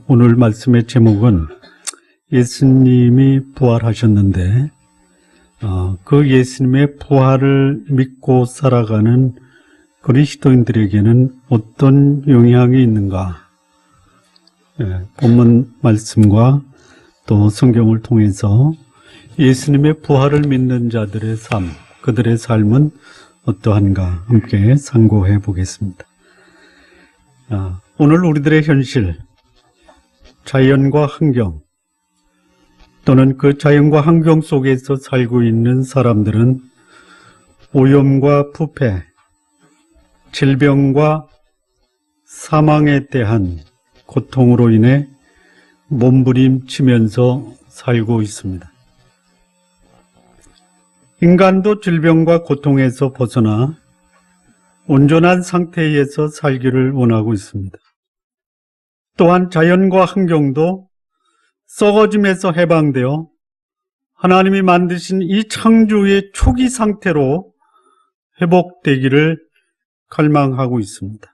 오늘 말씀의 제목은 예수님이 부활하셨는데 그 예수님의 부활을 믿고 살아가는 그리스도인들에게는 어떤 영향이 있는가? 본문 말씀과 또 성경을 통해서 예수님의 부활을 믿는 자들의 삶, 그들의 삶은 어떠한가 함께 상고해 보겠습니다. 오늘 우리들의 현실, 자연과 환경 또는 그 자연과 환경 속에서 살고 있는 사람들은 오염과 부패, 질병과 사망에 대한 고통으로 인해 몸부림치면서 살고 있습니다. 인간도 질병과 고통에서 벗어나 온전한 상태에서 살기를 원하고 있습니다. 또한 자연과 환경도 썩어짐에서 해방되어 하나님이 만드신 이 창조의 초기 상태로 회복되기를 갈망하고 있습니다.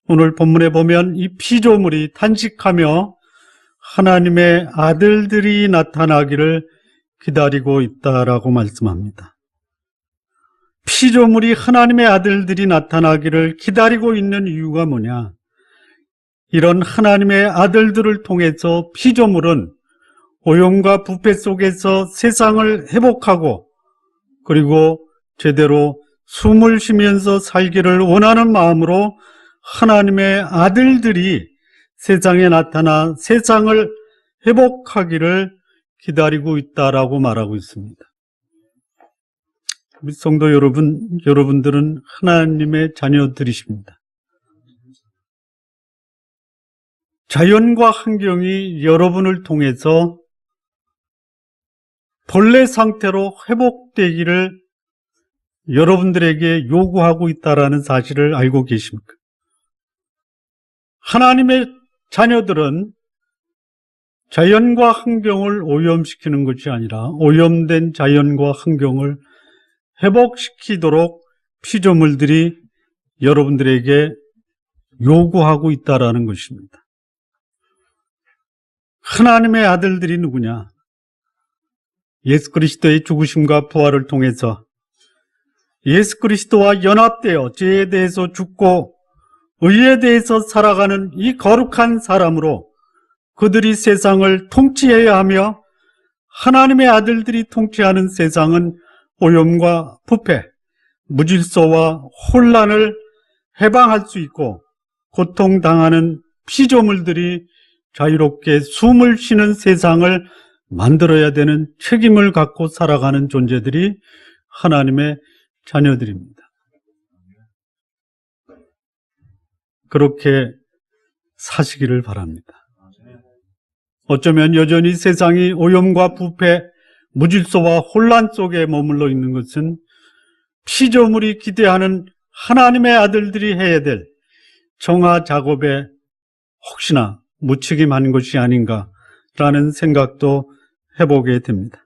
오늘 본문에 보면 이 피조물이 탄식하며 하나님의 아들들이 나타나기를 기다리고 있다라고 말씀합니다. 피조물이 하나님의 아들들이 나타나기를 기다리고 있는 이유가 뭐냐? 이런 하나님의 아들들을 통해서 피조물은 오염과 부패 속에서 세상을 회복하고 그리고 제대로 숨을 쉬면서 살기를 원하는 마음으로 하나님의 아들들이 세상에 나타나 세상을 회복하기를 기다리고 있다라고 말하고 있습니다. 우리 성도 여러분들은 하나님의 자녀들이십니다. 자연과 환경이 여러분을 통해서 본래 상태로 회복되기를 여러분들에게 요구하고 있다는 사실을 알고 계십니까? 하나님의 자녀들은 자연과 환경을 오염시키는 것이 아니라 오염된 자연과 환경을 회복시키도록 피조물들이 여러분들에게 요구하고 있다는 것입니다. 하나님의 아들들이 누구냐? 예수 그리스도의 죽으심과 부활을 통해서 예수 그리스도와 연합되어 죄에 대해서 죽고 의에 대해서 살아가는 이 거룩한 사람으로 그들이 세상을 통치해야 하며 하나님의 아들들이 통치하는 세상은 오염과 부패, 무질서와 혼란을 해방할 수 있고 고통당하는 피조물들이 자유롭게 숨을 쉬는 세상을 만들어야 되는 책임을 갖고 살아가는 존재들이 하나님의 자녀들입니다. 그렇게 사시기를 바랍니다. 어쩌면 여전히 세상이 오염과 부패, 무질서와 혼란 속에 머물러 있는 것은 피조물이 기대하는 하나님의 아들들이 해야 될 정화 작업에 혹시나 무책임한 것이 아닌가라는 생각도 해보게 됩니다.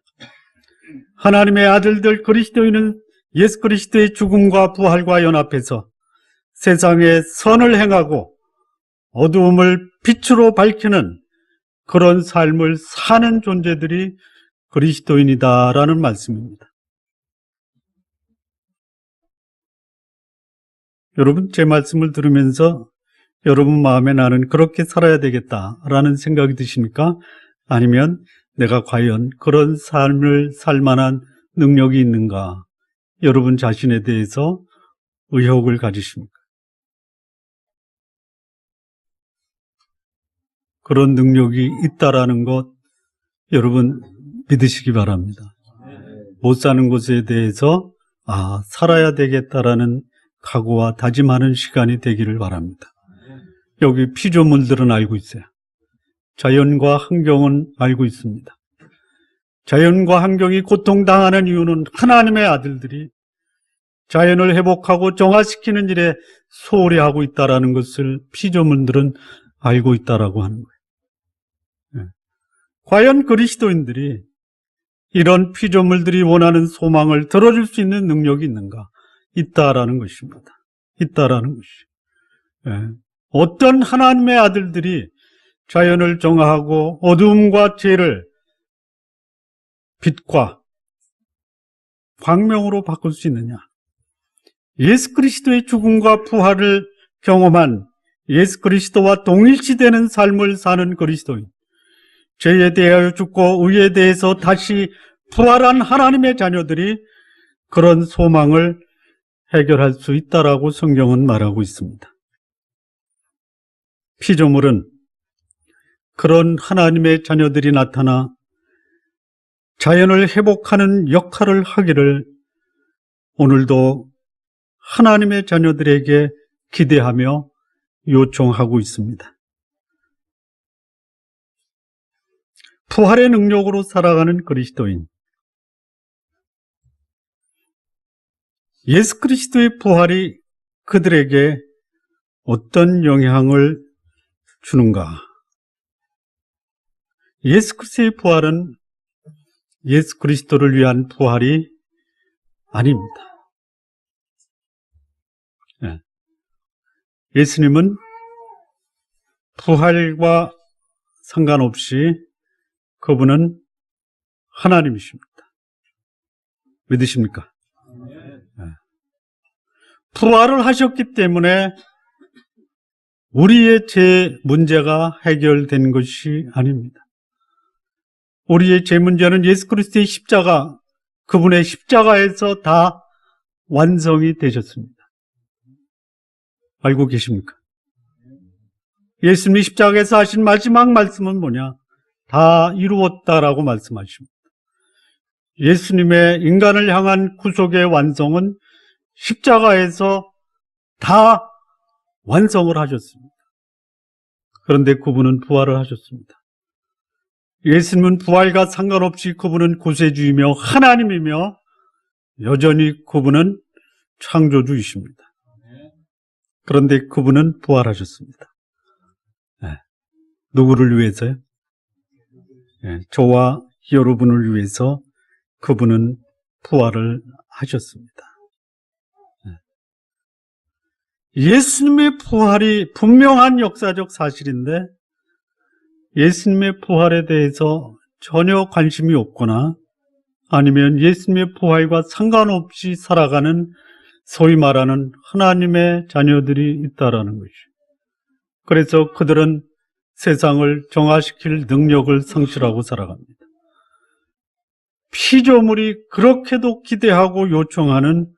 하나님의 아들들 그리스도인은 예수 그리스도의 죽음과 부활과 연합해서 세상에 선을 행하고 어두움을 빛으로 밝히는 그런 삶을 사는 존재들이 그리스도인이다라는 말씀입니다. 여러분, 제 말씀을 들으면서 여러분 마음에 나는 그렇게 살아야 되겠다라는 생각이 드십니까? 아니면 내가 과연 그런 삶을 살 만한 능력이 있는가? 여러분 자신에 대해서 의혹을 가지십니까? 그런 능력이 있다라는 것 여러분 믿으시기 바랍니다. 못 사는 것에 대해서 살아야 되겠다라는 각오와 다짐하는 시간이 되기를 바랍니다. 여기 피조물들은 알고 있어요. 자연과 환경은 알고 있습니다. 자연과 환경이 고통당하는 이유는 하나님의 아들들이 자연을 회복하고 정화시키는 일에 소홀히 하고 있다는 것을 피조물들은 알고 있다라고 하는 거예요. 과연 그리스도인들이 이런 피조물들이 원하는 소망을 들어줄 수 있는 능력이 있는가? 있다라는 것입니다. 있다라는 것이. 어떤 하나님의 아들들이 자연을 정화하고 어두움과 죄를 빛과 광명으로 바꿀 수 있느냐? 예수 그리스도의 죽음과 부활을 경험한 예수 그리스도와 동일시되는 삶을 사는 그리스도인, 죄에 대하여 죽고 의에 대해서 다시 부활한 하나님의 자녀들이 그런 소망을 해결할 수 있다라고 성경은 말하고 있습니다. 피조물은 그런 하나님의 자녀들이 나타나 자연을 회복하는 역할을 하기를 오늘도 하나님의 자녀들에게 기대하며 요청하고 있습니다. 부활의 능력으로 살아가는 그리스도인, 예수 그리스도의 부활이 그들에게 어떤 영향을 주는가? 예수 그리스도의 부활은 예수 그리스도를 위한 부활이 아닙니다. 예수님은 부활과 상관없이 그분은 하나님이십니다. 믿으십니까? 부활을 하셨기 때문에 우리의 죄 문제가 해결된 것이 아닙니다. 우리의 죄 문제는 예수 그리스도의 십자가, 그분의 십자가에서 다 완성이 되셨습니다. 알고 계십니까? 예수님이 십자가에서 하신 마지막 말씀은 뭐냐? 다 이루었다라고 말씀하십니다. 예수님의 인간을 향한 구속의 완성은 십자가에서 다 완성을 하셨습니다. 그런데 그분은 부활을 하셨습니다. 예수님은 부활과 상관없이 그분은 구세주이며 하나님이며 여전히 그분은 창조주이십니다. 그런데 그분은 부활하셨습니다. 누구를 위해서요? 저와 여러분을 위해서 그분은 부활을 하셨습니다. 예수님의 부활이 분명한 역사적 사실인데 예수님의 부활에 대해서 전혀 관심이 없거나 아니면 예수님의 부활과 상관없이 살아가는 소위 말하는 하나님의 자녀들이 있다라는 것이죠. 그래서 그들은 세상을 정화시킬 능력을 상실하고 살아갑니다. 피조물이 그렇게도 기대하고 요청하는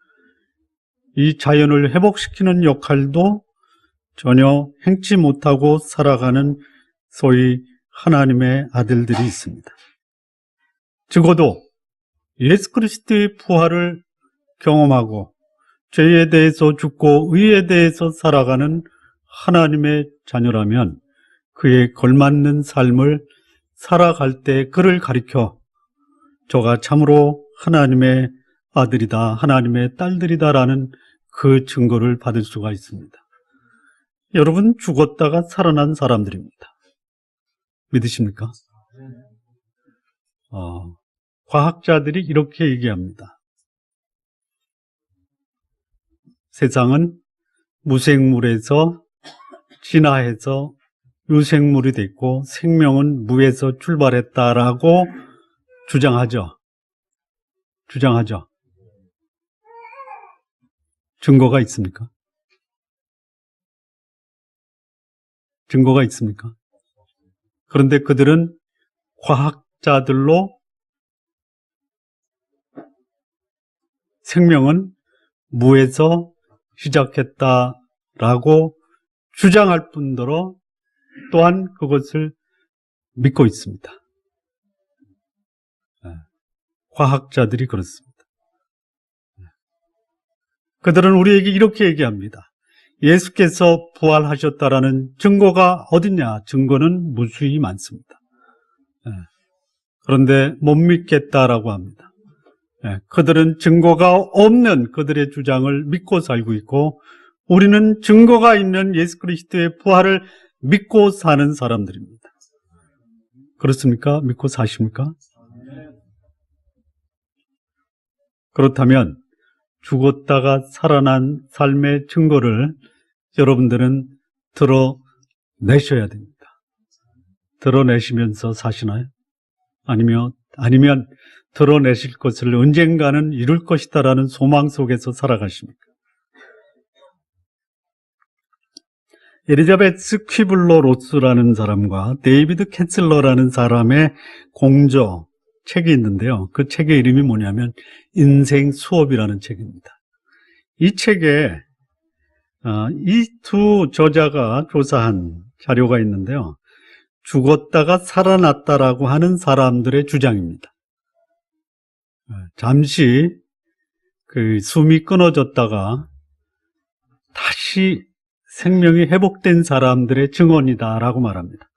이 자연을 회복시키는 역할도 전혀 행치 못하고 살아가는 소위 하나님의 아들들이 있습니다. 적어도 예수 그리스도의 부활을 경험하고 죄에 대해서 죽고 의에 대해서 살아가는 하나님의 자녀라면 그에 걸맞는 삶을 살아갈 때 그를 가리켜 저가 참으로 하나님의 아들이다, 하나님의 딸들이다라는 그 증거를 받을 수가 있습니다. 여러분, 죽었다가 살아난 사람들입니다. 믿으십니까? 과학자들이 이렇게 얘기합니다. 세상은 무생물에서 진화해서 유생물이 됐고 생명은 무에서 출발했다라고 주장하죠. 증거가 있습니까? 증거가 있습니까? 그런데 그들은 과학자들로 생명은 무에서 시작했다라고 주장할 뿐더러 또한 그것을 믿고 있습니다. 과학자들이 그렇습니다. 그들은 우리에게 이렇게 얘기합니다. 예수께서 부활하셨다라는 증거가 어딨냐? 증거는 무수히 많습니다. 그런데 못 믿겠다라고 합니다. 그들은 증거가 없는 그들의 주장을 믿고 살고 있고 우리는 증거가 있는 예수 그리스도의 부활을 믿고 사는 사람들입니다. 그렇습니까? 믿고 사십니까? 그렇다면 죽었다가 살아난 삶의 증거를 여러분들은 드러내셔야 됩니다. 드러내시면서 사시나요? 아니면 드러내실 것을 언젠가는 이룰 것이다라는 소망 속에서 살아가십니까? 엘리자베스 퀴블러 로스라는 사람과 데이비드 캔슬러라는 사람의 공저 책이 있는데요. 그 책의 이름이 뭐냐면 인생 수업이라는 책입니다. 이 책에 이 두 저자가 조사한 자료가 있는데요. 죽었다가 살아났다라고 하는 사람들의 주장입니다. 잠시 그 숨이 끊어졌다가 다시 생명이 회복된 사람들의 증언이다라고 말합니다.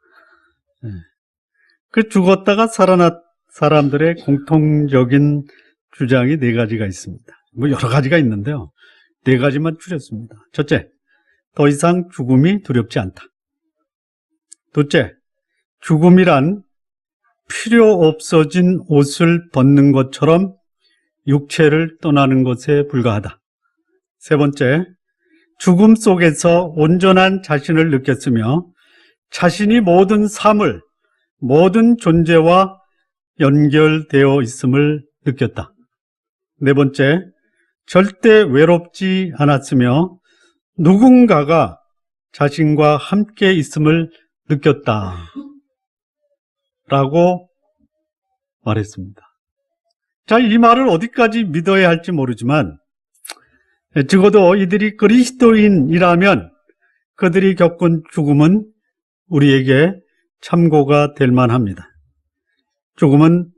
그 죽었다가 살아났 사람들의 공통적인 주장이 네 가지가 있습니다. 뭐 여러 가지가 있는데요. 네 가지만 추렸습니다. 첫째, 더 이상 죽음이 두렵지 않다. 둘째, 죽음이란 필요 없어진 옷을 벗는 것처럼 육체를 떠나는 것에 불과하다. 세 번째, 죽음 속에서 온전한 자신을 느꼈으며 자신이 모든 삶을, 모든 존재와 연결되어 있음을 느꼈다. 네 번째, 절대 외롭지 않았으며 누군가가 자신과 함께 있음을 느꼈다. 라고 말했습니다. 자, 이 말을 어디까지 믿어야 할지 모르지만 적어도 이들이 그리스도인이라면 그들이 겪은 죽음은 우리에게 참고가 될 만합니다. 죽음은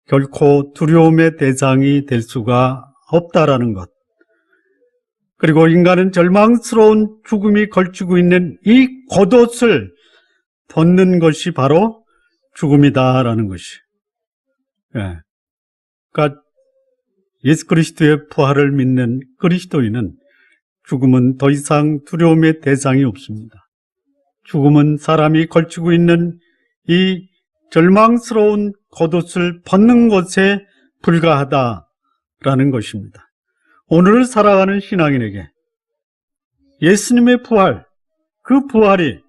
결코 두려움의 대상이 될 수가 없다라는 것. 그리고 인간은 절망스러운 죽음이 걸치고 있는 이 겉옷을 벗는 것이 바로 죽음이다라는 것이. 그러니까 예수 그리스도의 부활을 믿는 그리스도인은 죽음은 더 이상 두려움의 대상이 없습니다. 죽음은 사람이 걸치고 있는 이 절망스러운 겉옷을 벗는 것에 불과하다라는 것입니다. 오늘을 살아가는 신앙인에게 예수님의 부활, 그 부활이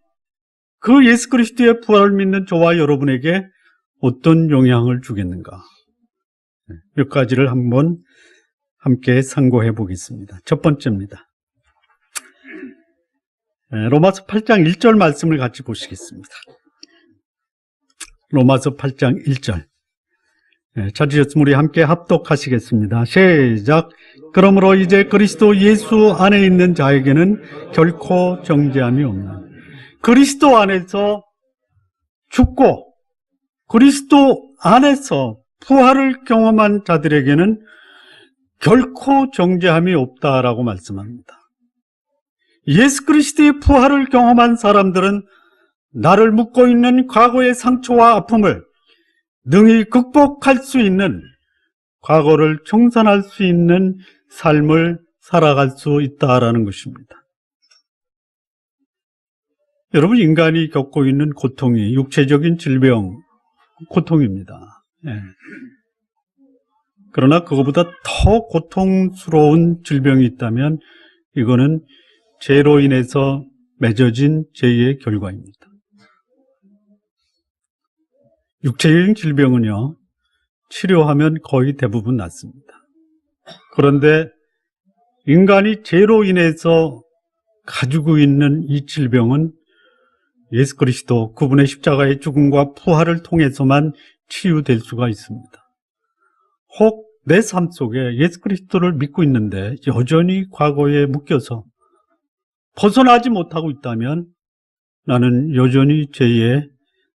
그 예수 그리스도의 부활을 믿는 저와 여러분에게 어떤 영향을 주겠는가? 몇 가지를 한번 함께 상고해 보겠습니다. 첫 번째입니다. 로마서 8장 1절 말씀을 같이 보시겠습니다. 로마서 8장 1절. 찾으셨으면 우리 함께 합독하시겠습니다. 시작. 그러므로 이제 그리스도 예수 안에 있는 자에게는 결코 정죄함이 없는, 그리스도 안에서 죽고 그리스도 안에서 부활을 경험한 자들에게는 결코 정죄함이 없다라고 말씀합니다. 예수 그리스도의 부활을 경험한 사람들은 나를 묶고 있는 과거의 상처와 아픔을 능히 극복할 수 있는, 과거를 청산할 수 있는 삶을 살아갈 수 있다라는 것입니다. 여러분, 인간이 겪고 있는 고통이 육체적인 질병, 고통입니다. 그러나 그것보다 더 고통스러운 질병이 있다면 이거는 죄로 인해서 맺어진 죄의 결과입니다. 육체적인 질병은요, 치료하면 거의 대부분 낫습니다. 그런데 인간이 죄로 인해서 가지고 있는 이 질병은 예수 그리스도 그분의 십자가의 죽음과 부활을 통해서만 치유될 수가 있습니다. 혹 내 삶 속에 예수 그리스도를 믿고 있는데 여전히 과거에 묶여서 벗어나지 못하고 있다면 나는 여전히 죄의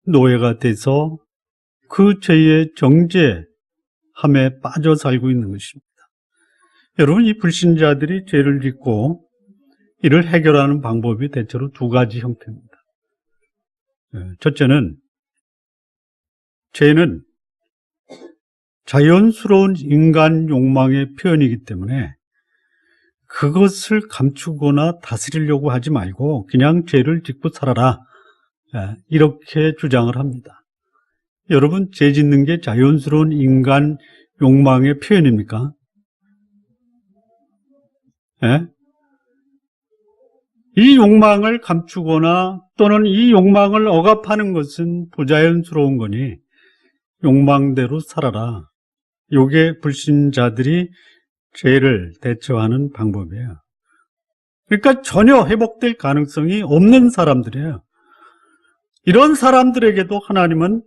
노예가 돼서 그 죄의 정죄함에 빠져 살고 있는 것입니다. 여러분, 이 불신자들이 죄를 짓고 이를 해결하는 방법이 대체로 두 가지 형태입니다. 첫째는, 죄는 자연스러운 인간 욕망의 표현이기 때문에 그것을 감추거나 다스리려고 하지 말고 그냥 죄를 짓고 살아라, 이렇게 주장을 합니다. 여러분, 죄 짓는 게 자연스러운 인간 욕망의 표현입니까? 이 욕망을 감추거나 또는 이 욕망을 억압하는 것은 부자연스러운 거니 욕망대로 살아라. 이게 불신자들이 죄를 대처하는 방법이에요. 그러니까 전혀 회복될 가능성이 없는 사람들이에요. 이런 사람들에게도 하나님은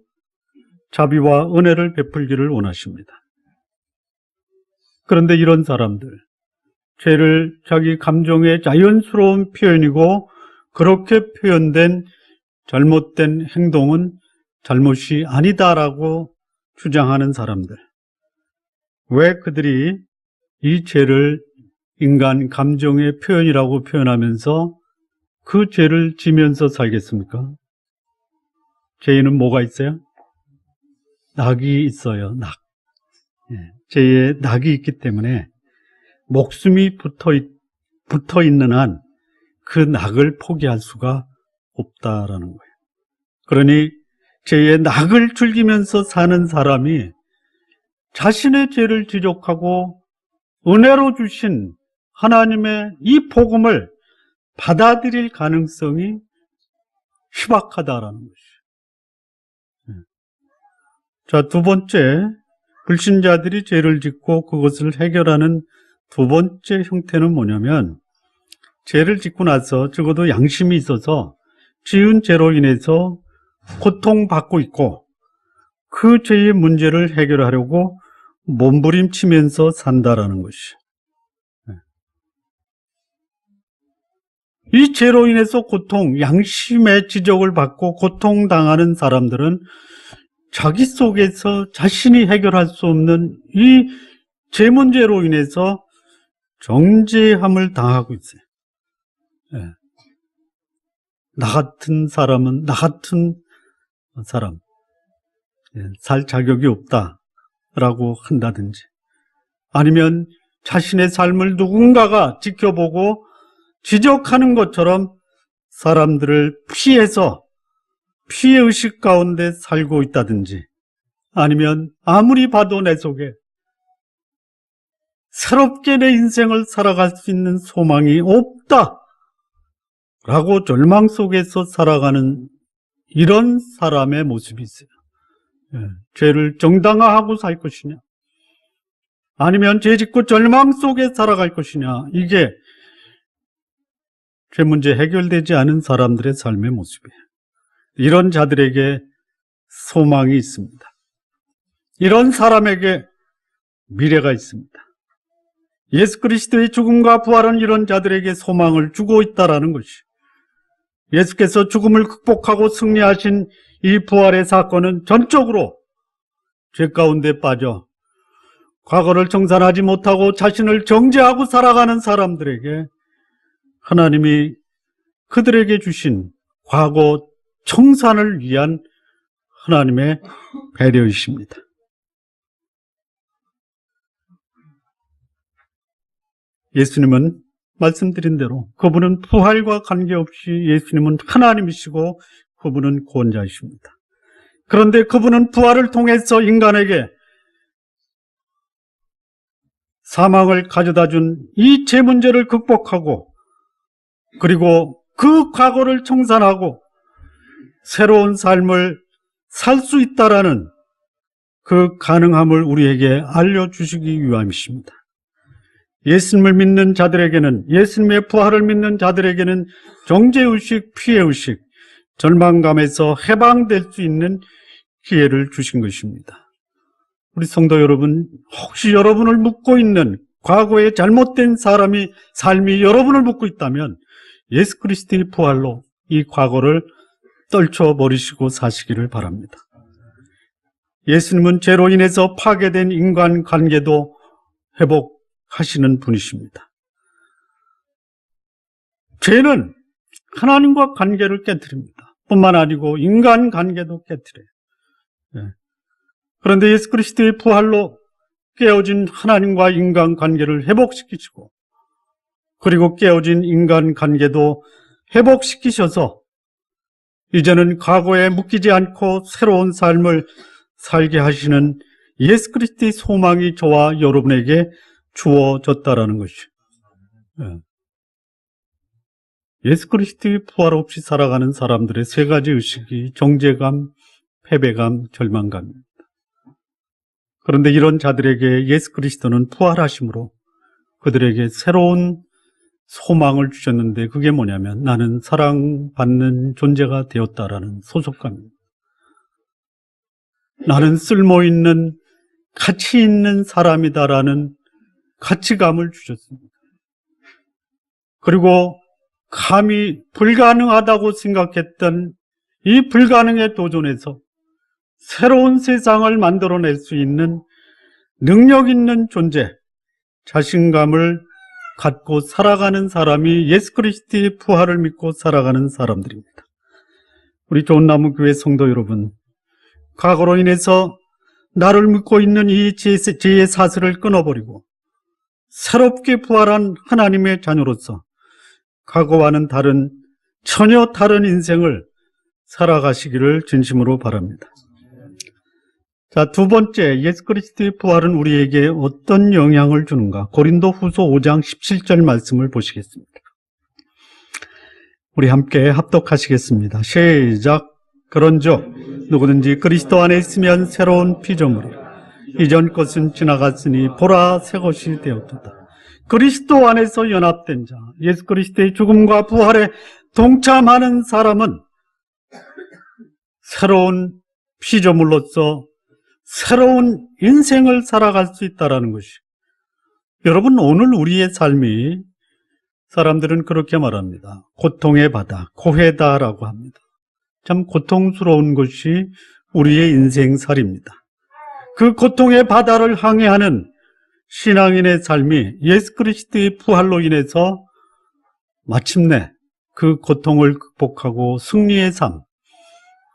자비와 은혜를 베풀기를 원하십니다. 그런데 이런 사람들, 죄를 자기 감정의 자연스러운 표현이고 그렇게 표현된 잘못된 행동은 잘못이 아니다라고 주장하는 사람들, 왜 그들이 이 죄를 인간 감정의 표현이라고 표현하면서 그 죄를 지면서 살겠습니까? 죄에는 뭐가 있어요? 낙이 있어요. 낙. 죄에 낙이 있기 때문에 목숨이 붙어 있는 한 그 낙을 포기할 수가 없다라는 거예요. 그러니 죄의 낙을 즐기면서 사는 사람이 자신의 죄를 지적하고 은혜로 주신 하나님의 이 복음을 받아들일 가능성이 희박하다라는 것이죠. 자, 두 번째, 불신자들이 죄를 짓고 그것을 해결하는 두 번째 형태는 뭐냐면, 죄를 짓고 나서 적어도 양심이 있어서 지은 죄로 인해서 고통받고 있고 그 죄의 문제를 해결하려고 몸부림치면서 산다라는 것이죠. 이 죄로 인해서 양심의 지적을 받고 고통당하는 사람들은 자기 속에서 자신이 해결할 수 없는 이 죄 문제로 인해서 정죄함을 당하고 있어요. 나 같은 사람은, 나 같은 사람, 살 자격이 없다라고 한다든지, 아니면 자신의 삶을 누군가가 지켜보고 지적하는 것처럼 사람들을 피해서 피해의식 가운데 살고 있다든지, 아니면 아무리 봐도 내 속에 새롭게 내 인생을 살아갈 수 있는 소망이 없다 라고 절망 속에서 살아가는 이런 사람의 모습이 있어요. 죄를 정당화하고 살 것이냐, 아니면 죄 짓고 절망 속에 살아갈 것이냐, 이게 죄 문제 해결되지 않은 사람들의 삶의 모습이에요. 이런 자들에게 소망이 있습니다. 이런 사람에게 미래가 있습니다. 예수 그리스도의 죽음과 부활은 이런 자들에게 소망을 주고 있다는 것이, 예수께서 죽음을 극복하고 승리하신 이 부활의 사건은 전적으로 죄 가운데 빠져 과거를 청산하지 못하고 자신을 정죄하고 살아가는 사람들에게 하나님이 그들에게 주신 과거 청산을 위한 하나님의 배려이십니다. 예수님은 말씀드린 대로 그분은 부활과 관계없이 예수님은 하나님이시고 그분은 구원자이십니다. 그런데 그분은 부활을 통해서 인간에게 사망을 가져다 준 이 죄 문제를 극복하고 그리고 그 과거를 청산하고 새로운 삶을 살 수 있다라는 그 가능함을 우리에게 알려주시기 위함이십니다. 예수님을 믿는 자들에게는, 예수님의 부활을 믿는 자들에게는 정죄의식, 피해의식, 절망감에서 해방될 수 있는 기회를 주신 것입니다. 우리 성도 여러분, 혹시 여러분을 묻고 있는 과거의 잘못된 삶이 여러분을 묻고 있다면 예수 그리스도의 부활로 이 과거를 떨쳐버리시고 사시기를 바랍니다. 예수님은 죄로 인해서 파괴된 인간관계도 회복하시는 분이십니다. 죄는 하나님과 관계를 깨트립니다. 뿐만 아니고 인간관계도 깨트려요. 그런데 예수 그리스도의 부활로 깨어진 하나님과 인간관계를 회복시키시고 그리고 깨어진 인간관계도 회복시키셔서 이제는 과거에 묶이지 않고 새로운 삶을 살게 하시는 예수 그리스도의 소망이 저와 여러분에게 주어졌다라는 것이죠. 예수 그리스도의 부활 없이 살아가는 사람들의 세 가지 의식이 정죄감, 패배감, 절망감입니다. 그런데 이런 자들에게 예수 그리스도는 부활하심으로 그들에게 새로운 소망을 주셨는데 그게 뭐냐면 나는 사랑받는 존재가 되었다라는 소속감입니다. 나는 쓸모있는 가치 있는 사람이다라는 가치감을 주셨습니다. 그리고 감히 불가능하다고 생각했던 이 불가능에 도전해서 새로운 세상을 만들어낼 수 있는 능력 있는 존재, 자신감을 갖고 살아가는 사람이 예수 그리스도의 부활을 믿고 살아가는 사람들입니다. 우리 좋은나무교회 성도 여러분, 과거로 인해서 나를 묶고 있는 이 죄의 사슬을 끊어버리고 새롭게 부활한 하나님의 자녀로서 과거와는 다른 전혀 다른 인생을 살아가시기를 진심으로 바랍니다. 자, 두 번째, 예수 그리스도의 부활은 우리에게 어떤 영향을 주는가? 고린도후서 5장 17절 말씀을 보시겠습니다. 우리 함께 합독하시겠습니다. 시작. 그런즉 누구든지 그리스도 안에 있으면 새로운 피조물이라. 이전 것은 지나갔으니 보라 새 것이 되었도다. 그리스도 안에서 연합된 자, 예수 그리스도의 죽음과 부활에 동참하는 사람은 새로운 피조물로서 새로운 인생을 살아갈 수 있다는 것이. 여러분, 오늘 우리의 삶이 사람들은 그렇게 말합니다. 고통의 바다, 고해다라고 합니다. 참 고통스러운 것이 우리의 인생살입니다. 그 고통의 바다를 항해하는 신앙인의 삶이 예수 그리스도의 부활로 인해서 마침내 그 고통을 극복하고 승리의 삶,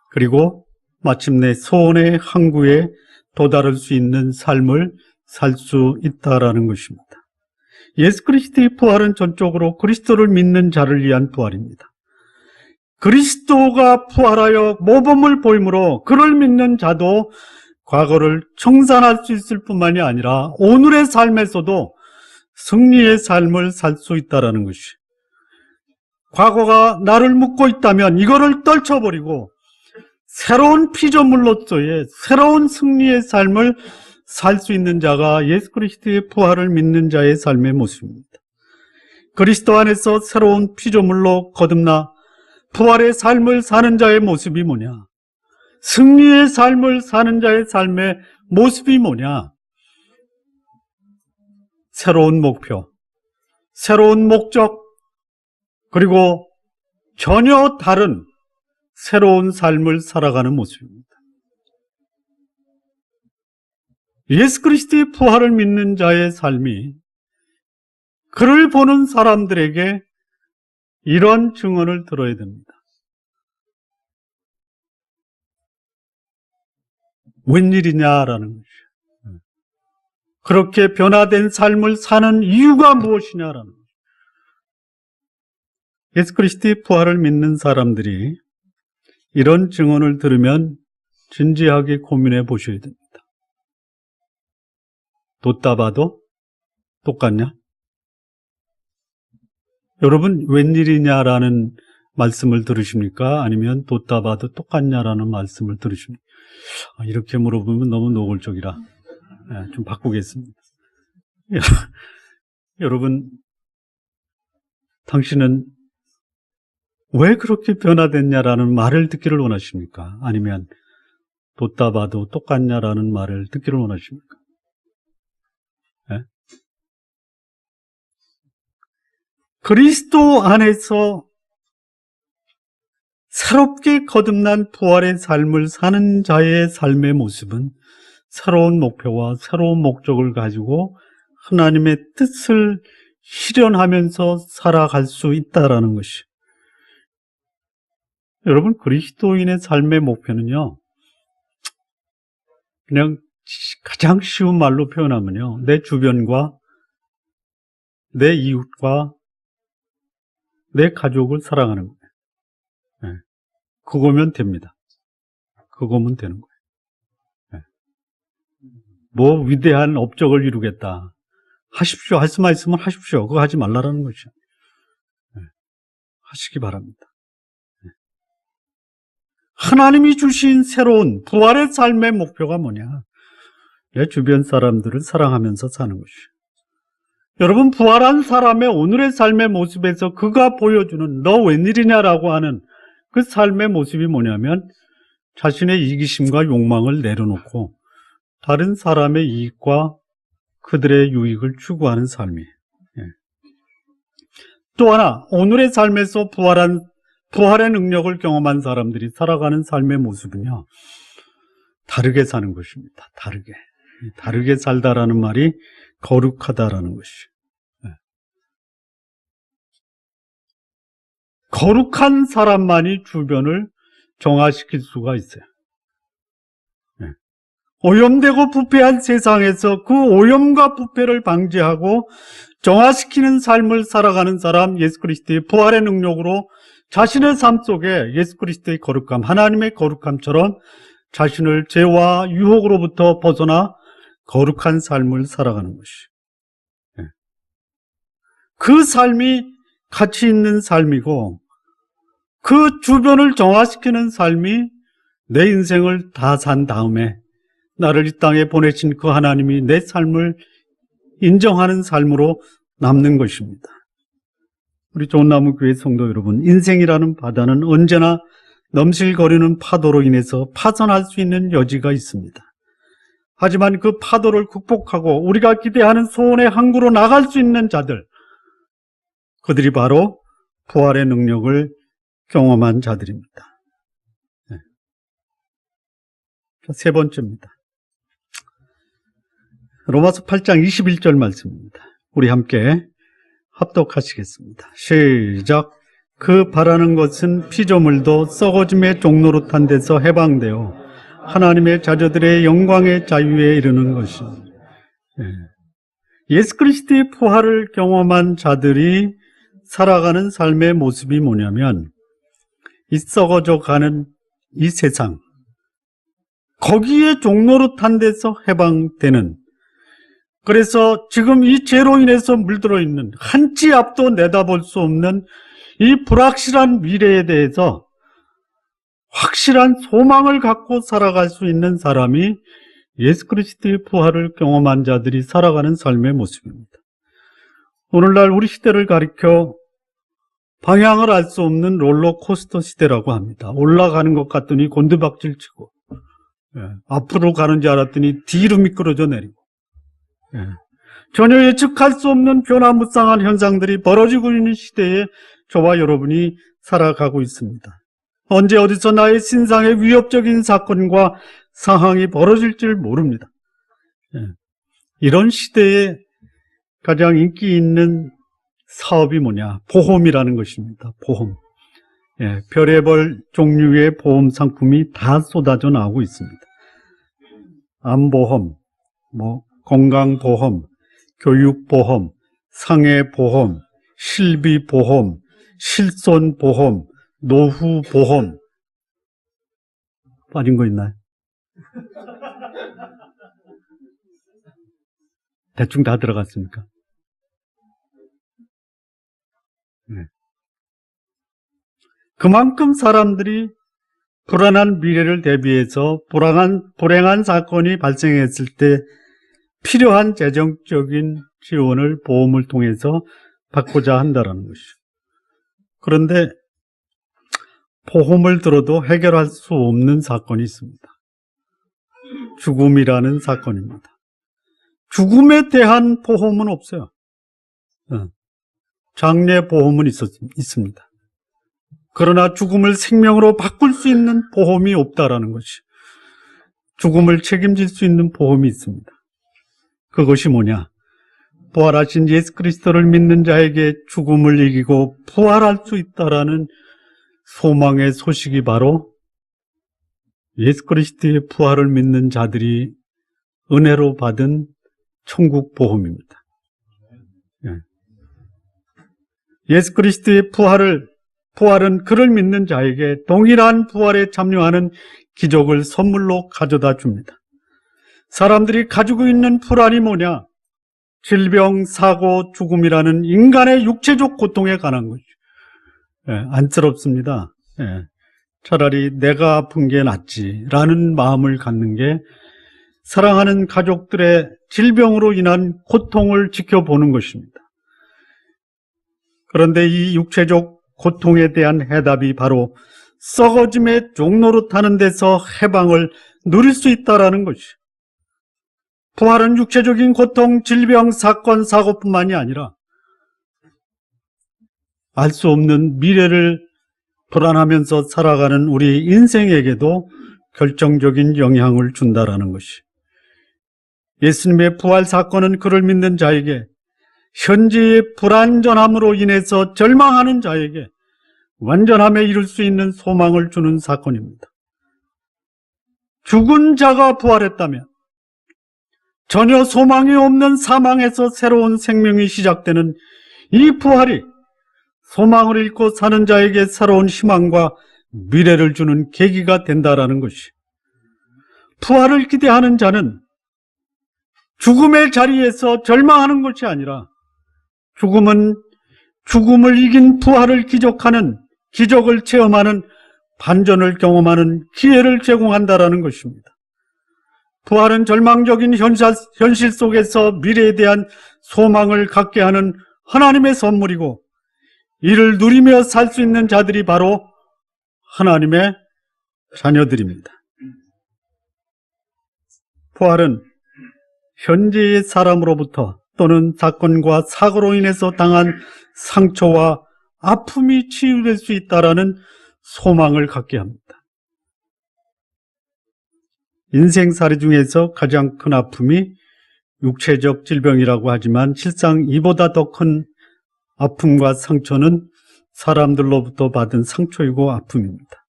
그리고 마침내 소원의 항구에 도달할 수 있는 삶을 살 수 있다라는 것입니다. 예수 그리스도의 부활은 전적으로 그리스도를 믿는 자를 위한 부활입니다. 그리스도가 부활하여 모범을 보이므로 그를 믿는 자도 과거를 청산할 수 있을 뿐만이 아니라 오늘의 삶에서도 승리의 삶을 살 수 있다는 것이. 과거가 나를 묶고 있다면 이거를 떨쳐버리고 새로운 피조물로서의 새로운 승리의 삶을 살 수 있는 자가 예수 그리스도의 부활을 믿는 자의 삶의 모습입니다. 그리스도 안에서 새로운 피조물로 거듭나 부활의 삶을 사는 자의 모습이 뭐냐? 승리의 삶을 사는 자의 삶의 모습이 뭐냐? 새로운 목표, 새로운 목적, 그리고 전혀 다른 새로운 삶을 살아가는 모습입니다. 예수 그리스도의 부활을 믿는 자의 삶이 그를 보는 사람들에게 이런 증언을 들어야 됩니다. 웬일이냐라는 것이죠. 그렇게 변화된 삶을 사는 이유가 무엇이냐라는 것이죠. 예수 그리스도의 부활을 믿는 사람들이 이런 증언을 들으면 진지하게 고민해 보셔야 됩니다. 뒀다 봐도 똑같냐? 여러분, 웬일이냐라는 말씀을 들으십니까? 아니면 뒀다 봐도 똑같냐라는 말씀을 들으십니까? 이렇게 물어보면 너무 노골적이라 좀 바꾸겠습니다. 여러분, 당신은 왜 그렇게 변화됐냐라는 말을 듣기를 원하십니까? 아니면 뒀다 봐도 똑같냐라는 말을 듣기를 원하십니까? 네? 그리스도 안에서 새롭게 거듭난 부활의 삶을 사는 자의 삶의 모습은 새로운 목표와 새로운 목적을 가지고 하나님의 뜻을 실현하면서 살아갈 수 있다는 것이. 여러분, 그리스도인의 삶의 목표는요, 그냥 가장 쉬운 말로 표현하면요, 내 주변과 내 이웃과 내 가족을 사랑하는 거예요. 네. 그거면 됩니다. 그거면 되는 거예요. 네. 뭐 위대한 업적을 이루겠다. 하십시오. 할 수만 있으면 하십시오. 그거 하지 말라라는 것이죠. 네. 하시기 바랍니다. 하나님이 주신 새로운 부활의 삶의 목표가 뭐냐? 내 주변 사람들을 사랑하면서 사는 것이에요. 여러분, 부활한 사람의 오늘의 삶의 모습에서 그가 보여주는 너 웬일이냐라고 하는 그 삶의 모습이 뭐냐면 자신의 이기심과 욕망을 내려놓고 다른 사람의 이익과 그들의 유익을 추구하는 삶이에요. 또 하나, 오늘의 삶에서 부활의 능력을 경험한 사람들이 살아가는 삶의 모습은요, 다르게 사는 것입니다. 다르게 살다라는 말이 거룩하다라는 것이에요. 거룩한 사람만이 주변을 정화시킬 수가 있어요. 오염되고 부패한 세상에서 그 오염과 부패를 방지하고 정화시키는 삶을 살아가는 사람, 예수 그리스도의 부활의 능력으로 자신의 삶 속에 예수 그리스도의 거룩함, 하나님의 거룩함처럼 자신을 죄와 유혹으로부터 벗어나 거룩한 삶을 살아가는 것이. 그 삶이 가치 있는 삶이고 그 주변을 정화시키는 삶이 내 인생을 다 산 다음에 나를 이 땅에 보내신 그 하나님이 내 삶을 인정하는 삶으로 남는 것입니다. 우리 좋은나무 교회 성도 여러분, 인생이라는 바다는 언제나 넘실거리는 파도로 인해서 파손할 수 있는 여지가 있습니다. 하지만 그 파도를 극복하고 우리가 기대하는 소원의 항구로 나갈 수 있는 자들, 그들이 바로 부활의 능력을 경험한 자들입니다. 세 번째입니다. 로마서 8장 21절 말씀입니다. 우리 함께 합독하시겠습니다. 시작. 그 바라는 것은 피조물도 썩어짐의 종로로 탄 데서 해방되어 하나님의 자녀들의 영광의 자유에 이르는 것입니다. 예수 그리스도의 부활을 경험한 자들이 살아가는 삶의 모습이 뭐냐면 이 썩어져 가는 이 세상, 거기에 종로로 탄 데서 해방되는, 그래서 지금 이 죄로 인해서 물들어 있는 한 치 앞도 내다볼 수 없는 이 불확실한 미래에 대해서 확실한 소망을 갖고 살아갈 수 있는 사람이 예수 그리스도의 부활을 경험한 자들이 살아가는 삶의 모습입니다. 오늘날 우리 시대를 가리켜 방향을 알 수 없는 롤러코스터 시대라고 합니다. 올라가는 것 같더니 곤두박질 치고, 앞으로 가는 줄 알았더니 뒤로 미끄러져 내리고, 전혀 예측할 수 없는 변화무쌍한 현상들이 벌어지고 있는 시대에 저와 여러분이 살아가고 있습니다. 언제 어디서 나의 신상의 위협적인 사건과 상황이 벌어질지 모릅니다. 이런 시대에 가장 인기 있는 사업이 뭐냐? 보험이라는 것입니다. 보험. 별의별 종류의 보험 상품이 다 쏟아져 나오고 있습니다. 암보험, 건강보험, 교육보험, 상해보험, 실비보험, 실손보험, 노후보험. 빠진 거 있나요? 대충 다 들어갔습니까? 그만큼 사람들이 불안한 미래를 대비해서 불행한 사건이 발생했을 때 필요한 재정적인 지원을 보험을 통해서 받고자 한다는 것이죠. 그런데 보험을 들어도 해결할 수 없는 사건이 있습니다. 죽음이라는 사건입니다. 죽음에 대한 보험은 없어요. 장례보험은 있습니다. 그러나 죽음을 생명으로 바꿀 수 있는 보험이 없다라는 것이, 죽음을 책임질 수 있는 보험이 있습니다. 그것이 뭐냐? 부활하신 예수 그리스도를 믿는 자에게 죽음을 이기고 부활할 수 있다라는 소망의 소식이 바로 예수 그리스도의 부활을 믿는 자들이 은혜로 받은 천국 보험입니다. 예수 그리스도의 부활은 그를 믿는 자에게 동일한 부활에 참여하는 기적을 선물로 가져다 줍니다. 사람들이 가지고 있는 불안이 뭐냐? 질병, 사고, 죽음이라는 인간의 육체적 고통에 관한 것이죠. 안쓰럽습니다. 차라리 내가 아픈 게 낫지라는 마음을 갖는 게 사랑하는 가족들의 질병으로 인한 고통을 지켜보는 것입니다. 그런데 이 육체적 고통에 대한 해답이 바로 썩어짐의 종노릇하는 데서 해방을 누릴 수 있다는 것이. 부활은 육체적인 고통, 질병, 사건, 사고뿐만이 아니라 알 수 없는 미래를 불안하면서 살아가는 우리 인생에게도 결정적인 영향을 준다라는 것이. 예수님의 부활 사건은 그를 믿는 자에게 현재의 불완전함으로 인해서 절망하는 자에게 완전함에 이를 수 있는 소망을 주는 사건입니다. 죽은 자가 부활했다면 전혀 소망이 없는 사망에서 새로운 생명이 시작되는 이 부활이 소망을 잃고 사는 자에게 새로운 희망과 미래를 주는 계기가 된다라는 것이. 부활을 기대하는 자는 죽음의 자리에서 절망하는 것이 아니라 죽음을 이긴 부활을 기적을 체험하는 반전을 경험하는 기회를 제공한다라는 것입니다. 부활은 절망적인 현실 속에서 미래에 대한 소망을 갖게 하는 하나님의 선물이고, 이를 누리며 살 수 있는 자들이 바로 하나님의 자녀들입니다. 부활은 현재의 사람으로부터 또는 사건과 사고로 인해서 당한 상처와 아픔이 치유될 수 있다라는 소망을 갖게 합니다. 인생살이 중에서 가장 큰 아픔이 육체적 질병이라고 하지만 실상 이보다 더 큰 아픔과 상처는 사람들로부터 받은 상처이고 아픔입니다.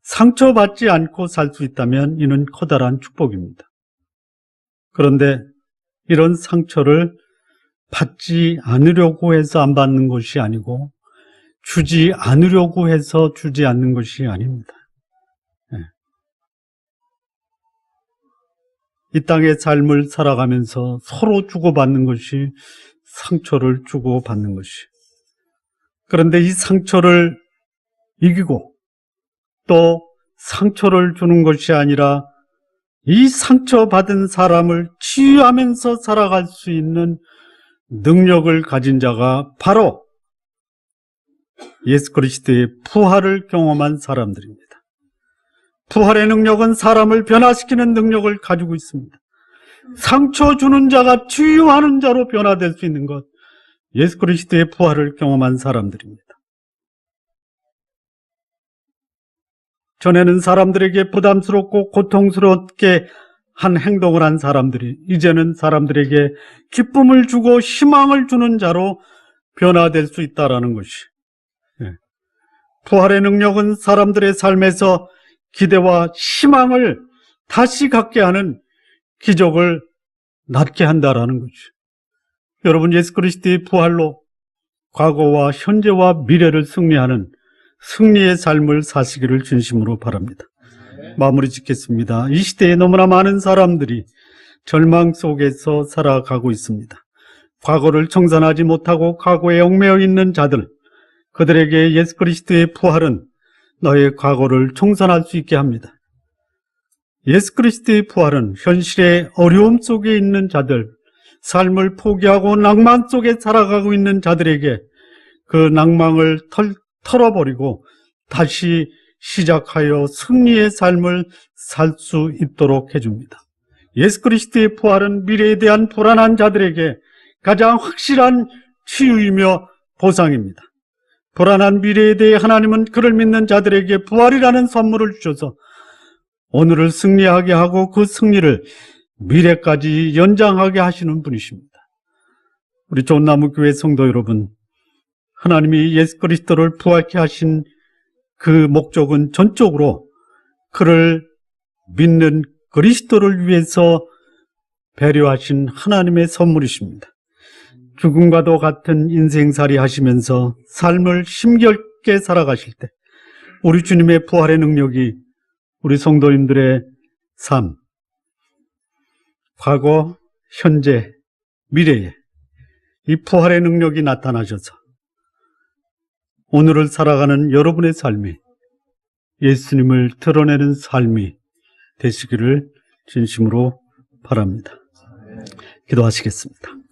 상처받지 않고 살 수 있다면 이는 커다란 축복입니다. 그런데 이런 상처를 받지 않으려고 해서 안 받는 것이 아니고 주지 않으려고 해서 주지 않는 것이 아닙니다. 이 땅의 삶을 살아가면서 서로 주고받는 것이 상처를 주고받는 것이. 그런데 이 상처를 이기고 또 상처를 주는 것이 아니라 이 상처받은 사람을 치유하면서 살아갈 수 있는 능력을 가진 자가 바로 예수 그리스도의 부활을 경험한 사람들입니다. 부활의 능력은 사람을 변화시키는 능력을 가지고 있습니다. 상처 주는 자가 치유하는 자로 변화될 수 있는 것, 예수 그리스도의 부활을 경험한 사람들입니다. 전에는 사람들에게 부담스럽고 고통스럽게 한 행동을 한 사람들이 이제는 사람들에게 기쁨을 주고 희망을 주는 자로 변화될 수 있다는 것이. 부활의 능력은 사람들의 삶에서 기대와 희망을 다시 갖게 하는 기적을 낳게 한다는 것이. 여러분, 예수 그리스도의 부활로 과거와 현재와 미래를 승리하는 승리의 삶을 사시기를 진심으로 바랍니다. 마무리 짓겠습니다. 이 시대에 너무나 많은 사람들이 절망 속에서 살아가고 있습니다. 과거를 청산하지 못하고 과거에 얽매여 있는 자들, 그들에게 예수 그리스도의 부활은 너의 과거를 청산할 수 있게 합니다. 예수 그리스도의 부활은 현실의 어려움 속에 있는 자들, 삶을 포기하고 낭만 속에 살아가고 있는 자들에게 그 낭만을 털어버리고 다시 시작하여 승리의 삶을 살 수 있도록 해줍니다. 예수 그리스도의 부활은 미래에 대한 불안한 자들에게 가장 확실한 치유이며 보상입니다. 불안한 미래에 대해 하나님은 그를 믿는 자들에게 부활이라는 선물을 주셔서 오늘을 승리하게 하고 그 승리를 미래까지 연장하게 하시는 분이십니다. 우리 좋은나무교회 성도 여러분, 하나님이 예수 그리스도를 부활케 하신 그 목적은 전적으로 그를 믿는 그리스도를 위해서 배려하신 하나님의 선물이십니다. 죽음과도 같은 인생살이 하시면서 삶을 힘겹게 살아가실 때 우리 주님의 부활의 능력이 우리 성도님들의 삶, 과거, 현재, 미래에 이 부활의 능력이 나타나셔서 오늘을 살아가는 여러분의 삶이 예수님을 드러내는 삶이 되시기를 진심으로 바랍니다. 기도하시겠습니다.